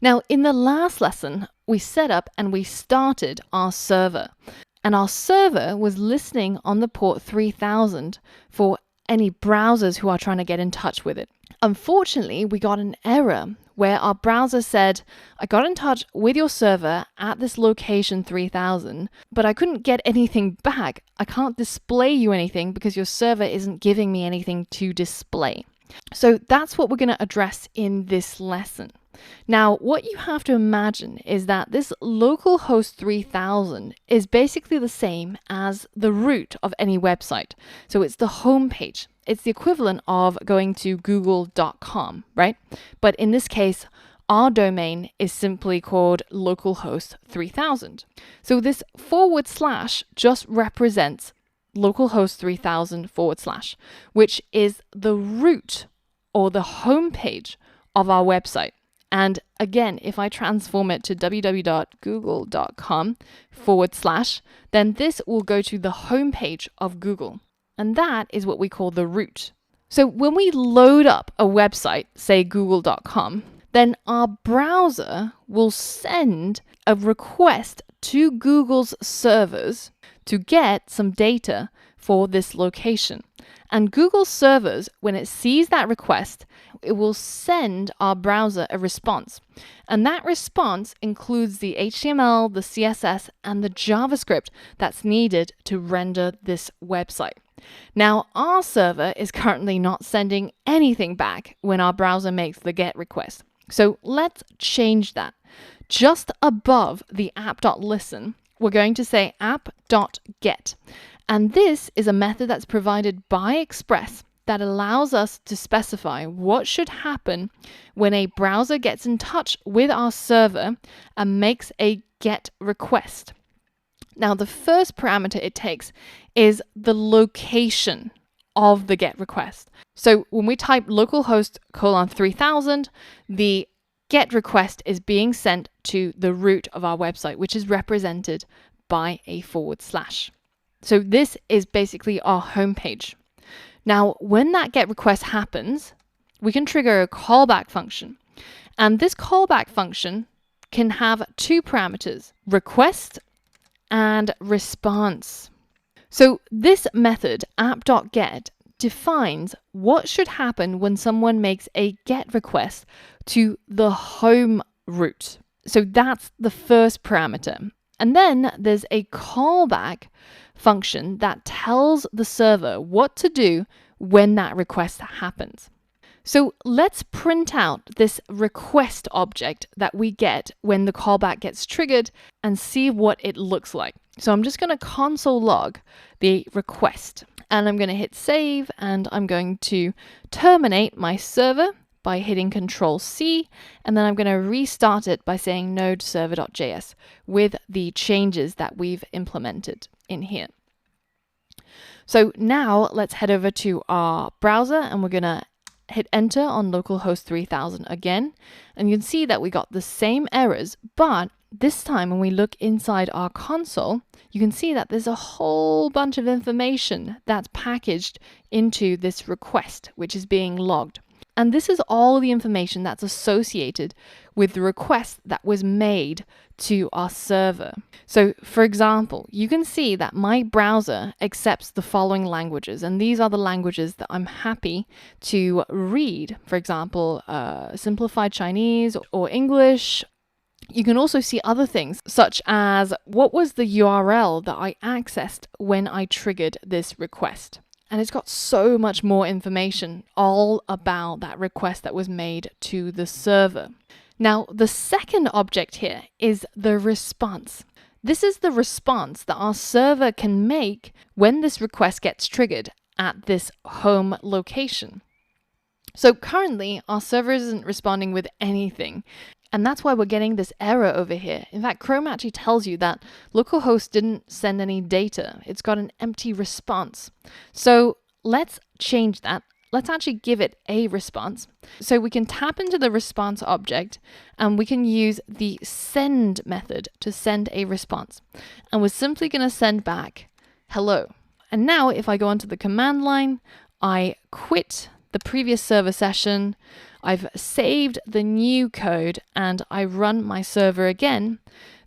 Now, in the last lesson, we set up and we started our server. And our server was listening on the port 3000 for any browsers who are trying to get in touch with it. Unfortunately, we got an error where our browser said, I got in touch with your server at this location 3000, but I couldn't get anything back. I can't display you anything because your server isn't giving me anything to display. So that's what we're going to address in this lesson. Now, what you have to imagine is that this localhost 3000 is basically the same as the root of any website. So it's the home page. It's the equivalent of going to google.com, right? But in this case, our domain is simply called localhost 3000. So this / just represents localhost 3000 /, which is the root or the home page of our website. And again, if I transform it to www.google.com / then this will go to the home page of Google. And that is what we call the root. So when we load up a website, say google.com, then our browser will send a request to Google's servers to get some data for this location. And Google's servers, when it sees that request, it will send our browser a response. And that response includes the HTML, the CSS, and the JavaScript that's needed to render this website. Now, our server is currently not sending anything back when our browser makes the GET request. So let's change that. Just above the app.listen, we're going to say app.get. And this is a method that's provided by Express that allows us to specify what should happen when a browser gets in touch with our server and makes a GET request. Now, the first parameter it takes is the location of the GET request. So when we type localhost / 3000, the GET request is being sent to the root of our website, which is represented by a /. So this is basically our homepage. Now, when that GET request happens, we can trigger a callback function. And this callback function can have two parameters, request and response. So this method, app.get, defines what should happen when someone makes a GET request to the home root. So that's the first parameter. And then there's a callback function that tells the server what to do when that request happens. So let's print out this request object that we get when the callback gets triggered and see what it looks like. So I'm just going to console log the request and I'm going to hit save and I'm going to terminate my server by hitting Control-C, and then I'm going to restart it by saying node server.js with the changes that we've implemented in here. So now let's head over to our browser and we're going to hit enter on localhost 3000 again. And you can see that we got the same errors, but this time when we look inside our console, you can see that there's a whole bunch of information that's packaged into this request, which is being logged. And this is all the information that's associated with the request that was made to our server. So for example, you can see that my browser accepts the following languages, and these are the languages that I'm happy to read. For example, simplified Chinese or English. You can also see other things such as what was the URL that I accessed when I triggered this request. And it's got so much more information all about that request that was made to the server. Now, the second object here is the response. This is the response that our server can make when this request gets triggered at this home location. So currently, our server isn't responding with anything. And that's why we're getting this error over here. In fact, Chrome actually tells you that localhost didn't send any data. It's got an empty response. So let's change that. Let's actually give it a response. So we can tap into the response object and we can use the send method to send a response. And we're simply going to send back hello. And now if I go onto the command line, I quit the previous server session, I've saved the new code and I run my server again,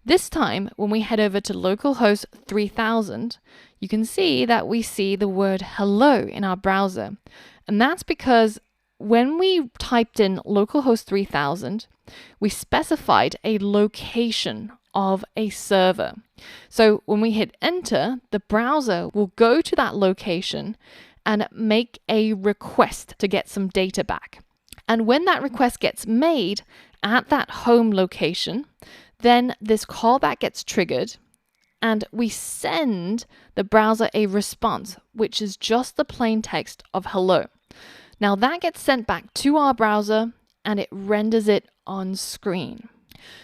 this time when we head over to localhost 3000, you can see that we see the word hello in our browser. And that's because when we typed in localhost 3000, we specified a location of a server. So when we hit enter, the browser will go to that location and make a request to get some data back. And when that request gets made at that home location, then this callback gets triggered and we send the browser a response, which is just the plain text of hello. Now that gets sent back to our browser and it renders it on screen.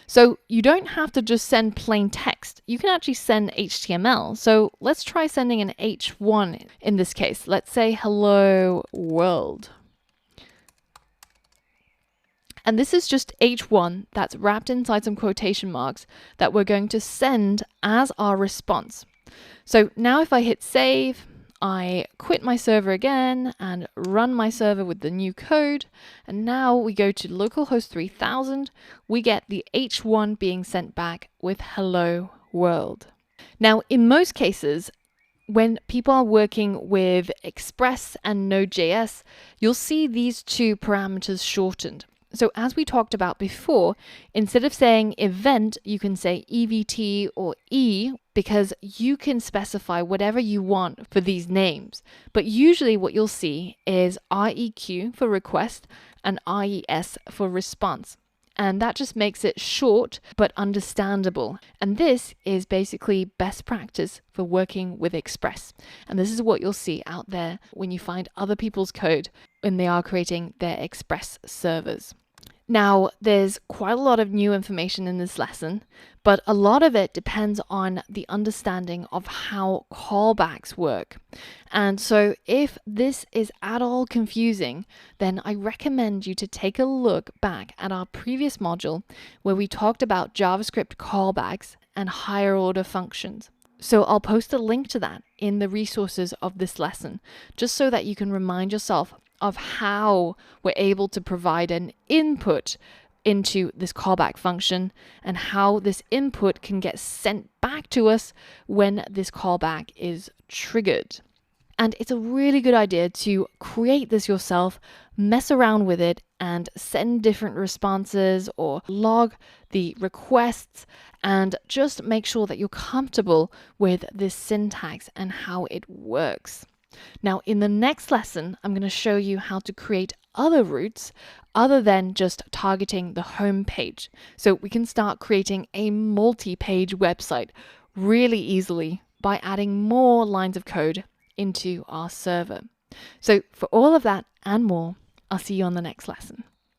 So you don't have to just send plain text. You can actually send HTML. So let's try sending an H1 in this case. Let's say hello world. And this is just H1 that's wrapped inside some quotation marks that we're going to send as our response. So now if I hit save, I quit my server again and run my server with the new code. And now we go to localhost 3000, we get the H1 being sent back with hello world. Now, in most cases, when people are working with Express and Node.js, you'll see these two parameters shortened. So as we talked about before, instead of saying event, you can say EVT or E because you can specify whatever you want for these names. But usually what you'll see is REQ for request and RES for response. And that just makes it short but understandable. And this is basically best practice for working with Express. And this is what you'll see out there when you find other people's code when they are creating their Express servers. Now, there's quite a lot of new information in this lesson, but a lot of it depends on the understanding of how callbacks work. And so if this is at all confusing, then I recommend you to take a look back at our previous module where we talked about JavaScript callbacks and higher order functions. So I'll post a link to that in the resources of this lesson, just so that you can remind yourself of how we're able to provide an input into this callback function and how this input can get sent back to us when this callback is triggered. And it's a really good idea to create this yourself, mess around with it, and send different responses or log the requests and just make sure that you're comfortable with this syntax and how it works. Now, in the next lesson, I'm going to show you how to create other routes other than just targeting the home page. So we can start creating a multi-page website really easily by adding more lines of code into our server. So for all of that and more, I'll see you on the next lesson.